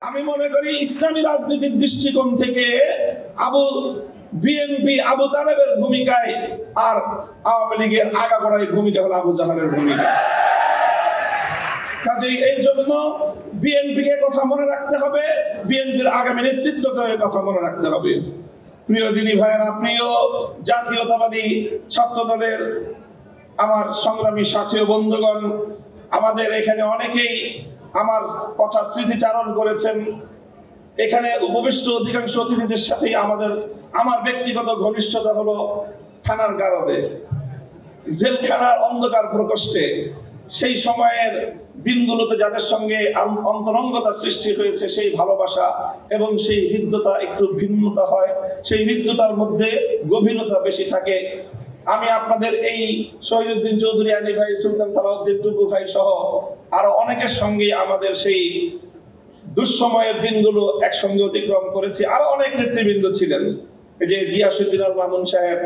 আমি মনে করি ইসলামী রাজনীতির দৃষ্টিকোণ থেকে বিএনপি আবু তালেবের ভূমিকায় আর আওয়ামী লীগের আগাগোড়াই ভূমিকা হলো আবু জাহালের ভূমিকা। কাজেই এই জন্য বিএনপিকে কথা মনে রাখতে হবে, বিএনপির আগামী নেতৃত্বকে কথা মনে রাখতে হবে। প্রিয় দিনী ভাইয়ের, আপনিও জাতীয়তাবাদী ছাত্র দলের আমার সংগ্রামী সাথী ও বন্ধুগণ, আমাদের এখানে অনেকেই আমার কথা স্মৃতিচারণ করেছেন। এখানে উপবিষ্ট অধিকাংশ অতিথিদের সাথেই আমার ব্যক্তিগত ঘনিষ্ঠতা হলো থানার গারদে, জেলখানার অন্ধকার প্রকোষ্ঠে সেই সময়ের দিনগুলোতে যাদের সঙ্গে অন্তরঙ্গতা সৃষ্টি হয়েছে, সেই ভালোবাসা এবং সেই হৃদ্যতা একটু ভিন্নতা হয়, সেই হৃদ্যতার মধ্যে গভীরতা বেশি থাকে। আমি আপনাদের এই শহীদুদ্দিন চৌধুরী, আলী ভাই, সুলতান সালাউদ্দিন টুকু ভাই সহ আরো অনেকের সঙ্গে আমাদের সেই দুঃসময়ের দিনগুলো একসঙ্গে অতিক্রম করেছি। আরো অনেক নেতৃবৃন্দ ছিলেন, এই যে গিয়াসউদ্দিন আল মামুন সাহেব,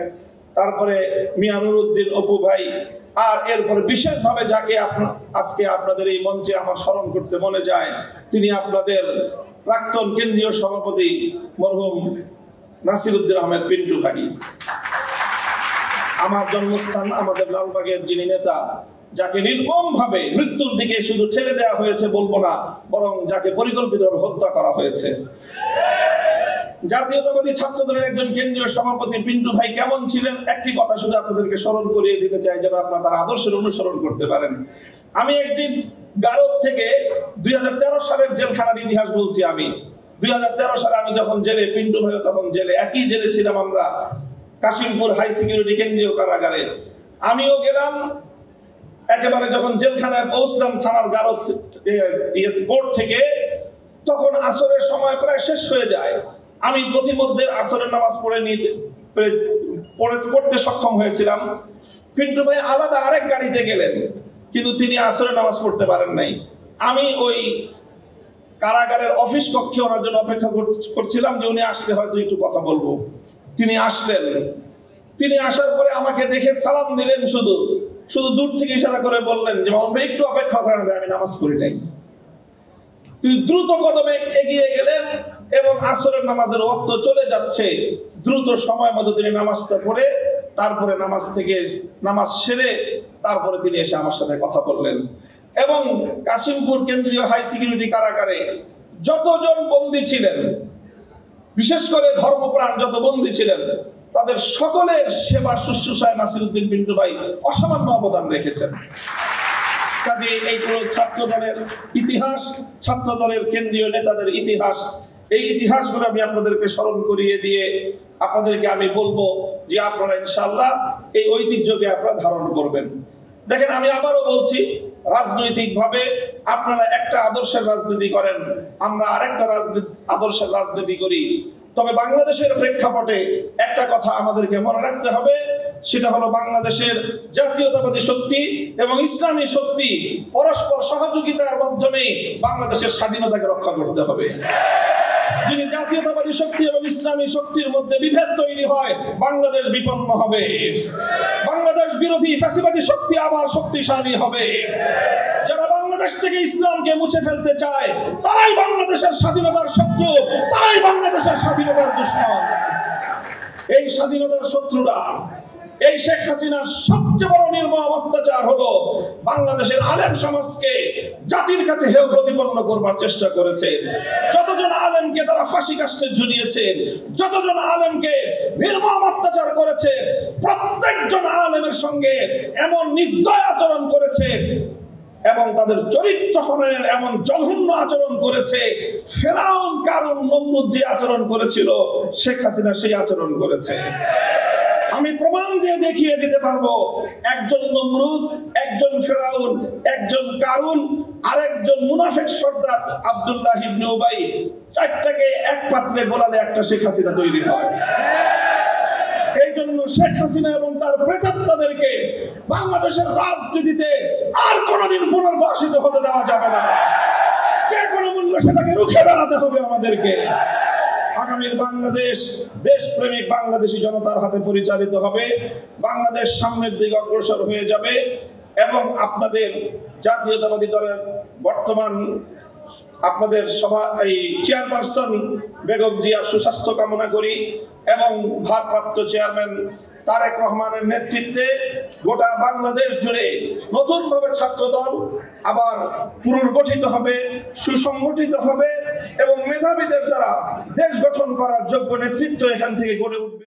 তারপরে মিয়া নুরুদ্দিন অপু ভাই, আর এরপরে বিশেষভাবে যাকে আজকে আপনাদের এই মঞ্চে আমার স্মরণ করতে মনে যায়, তিনি আপনাদের প্রাক্তন কেন্দ্রীয় সভাপতি মরহুম নাসিরউদ্দিন আহমেদ পিন্টু ভাই। আমার জন্মস্থান আমাদের লালবাগের যিনি নেতা, যাকে নির্মমভাবে মৃত্যুর দিকে শুধু ঠেলে দেওয়া হয়েছে বলবো না, বরং যাকে পরিকল্পিতভাবে হত্যা করা হয়েছে। জাতীয়তাবাদী ছাত্র দলের একজন কেন্দ্রীয় সভাপতি পিন্টু ভাই কেমন ছিলেন, একটি কথা শুধু আপনাদেরকে স্মরণ করিয়ে দিতে চাই, যেন আপনারা তার আদর্শের অনুসরণ করতে পারেন। আমি একদিন গারদ থেকে 2013 সালের জেলখানার ইতিহাস বলছি। আমি 2013 সালে আমি যখন জেলে, পিন্টু ভাইও তখন জেলে, একই জেলে ছিলাম আমরা, কাশিমপুর হাই সিকিউরিটি কেন্দ্রীয় কারাগারে। আমিও গেলাম, একেবারে যখন জেলখানায় পৌঁছলাম থানার গারদ কোর্ট থেকে, তখন আসরের সময় প্রায় শেষ হয়ে যায়। আমি প্রতিমধ্যে আসরের নামাজ পড়তে সক্ষম হয়েছিলাম। পিন্টু ভাই আলাদা আরেক গাড়িতে গেলেন, কিন্তু তিনি আসরের নামাজ পড়তে পারেন নাই। আমি ওই কারাগারের অফিস কক্ষে ওনার জন্য অপেক্ষা করছিলাম যে উনি আসলে হয়তো একটু কথা বলবো। তিনি আসলেন। তিনি আসার পরে আমাকে দেখে সালাম দিলেন, শুধু দূর থেকে ইশারা করে বললেন যে মামুন ভাই একটু অপেক্ষা করেন, আমি নামাজ পড়ি নাই। তিনি দ্রুত কদমে এগিয়ে গেলেন এবং আসরের নামাজের ওয়াক্ত চলে যাচ্ছে, দ্রুত সময় মতো তিনি নামাজটা পড়ে তারপরে নামাজ সেরে তারপরে তিনি এসে আমার সাথে কথা বললেন। এবং কাশিমপুর কেন্দ্রীয় হাই সিকিউরিটি কারাগারে যতজন বন্দী ছিলেন, বিশেষ করে ধর্মপ্রাণ যত বন্দী ছিলেন, তাদের সকলের সেবা শুশ্রূষায় নাসিরউদ্দিন পিন্টু ভাই অসামান্য অবদান রেখেছেন। কাজে এইগুলো ছাত্র দলের ইতিহাস, ছাত্র দলের কেন্দ্রীয় নেতাদের ইতিহাস। এই ইতিহাসগুলো আমি আপনাদেরকে স্মরণ করিয়ে দিয়ে আপনাদেরকে আমি বলবো যে আপনারা ইনশাআল্লাহ এই ঐতিহ্যকে আপনারা ধারণ করবেন। দেখেন, আমি আবারও বলছি, রাজনৈতিকভাবে আপনারা একটা আদর্শের রাজনীতি করেন, আমরা আরেকটা আদর্শের রাজনীতি করি। তবে বাংলাদেশের প্রেক্ষাপটে একটা কথা আমাদেরকে মনে রাখতে হবে, সেটা হলো বাংলাদেশের জাতীয়তাবাদী শক্তি এবং ইসলামী শক্তি পরস্পর সহযোগিতার মাধ্যমে বাংলাদেশের স্বাধীনতাকে রক্ষা করতে হবে। যদি জাতীয়তাবাদী শক্তি এবং ইসলামী শক্তির মধ্যে বিভেদ তৈরি হয়, বাংলাদেশ বিপন্ন হবে, বাংলাদেশ বিরোধী ফ্যাসিবাদী শক্তি আবার শক্তিশালী হবে। যারা বাংলাদেশ থেকে ইসলামকে মুছে ফেলতে চায়, তারাই বাংলাদেশের স্বাধীনতার শত্রু, তারাই বাংলাদেশের স্বাধীনতার দুশমন। এই স্বাধীনতার শত্রুরা, এই শেখ হাসিনার সবচেয়ে বড় নির্মম অত্যাচার হলো বাংলাদেশের আলেম সমাজকে জাতির কাছে হেয় প্রতিপন্ন করবার চেষ্টা করেছে। যতজন আলেমকে তারা ফাঁসি কাষ্ঠে ঝুলিয়েছে, যতজন আলেমকে নির্মম অত্যাচার করেছে, প্রত্যেকজন আলেমের সঙ্গে এমন নির্দয় আচরণ করেছে এবং তাদের চরিত্র হননের এমন জঘন্য আচরণ করেছে, ফেরাউন কারুন নমরুদ যে আচরণ করেছিল, শেখ হাসিনা সেই আচরণ করেছে। আমি প্রমাণ দিয়ে দেখিয়ে দিতে পারবো, একজন নমরুদ, একজন ফেরাউন, একজন কারুন, আরেকজন মুনাফিক সর্দার আব্দুল্লাহ ইবনে উবাই, চারটাকে এক পাত্রে গোলালে একটা শেখ হাসিনা তৈরি হয়। এই জন্য শেখ হাসিনা এবং তার প্রেতাত্মাদেরকে বাংলাদেশের রাজনীতিতে আর কোনোদিন পুনর্বাসিত হতে দেওয়া যাবে না। যে কোনো মূল্যে সেটাকে রুখে দাঁড়াতে হবে আমাদেরকে। আগামীর বাংলাদেশ দেশপ্রেমিক বাংলাদেশী জনতার হাতে পরিচালিত হবে। বাংলাদেশ সামনের দিকে অগ্রসর হয়ে যাবে এবং আপনাদের জাতীয়তাবাদী দলের বর্তমান আপনাদের সভা এই চেয়ারপারসন বেগম জিয়ার সুস্বাস্থ্য কামনা করি এবং ভারপ্রাপ্ত চেয়ারম্যান তারেক রহমানের নেতৃত্বে গোটা বাংলাদেশ জুড়ে নতুনভাবে ছাত্রদল আবার পুনর্গঠিত হবে, সুসংগঠিত হবে এবং মেধাবীদের দ্বারা দেশ গঠন করার যোগ্য নেতৃত্ব এখান থেকে গড়ে উঠবে।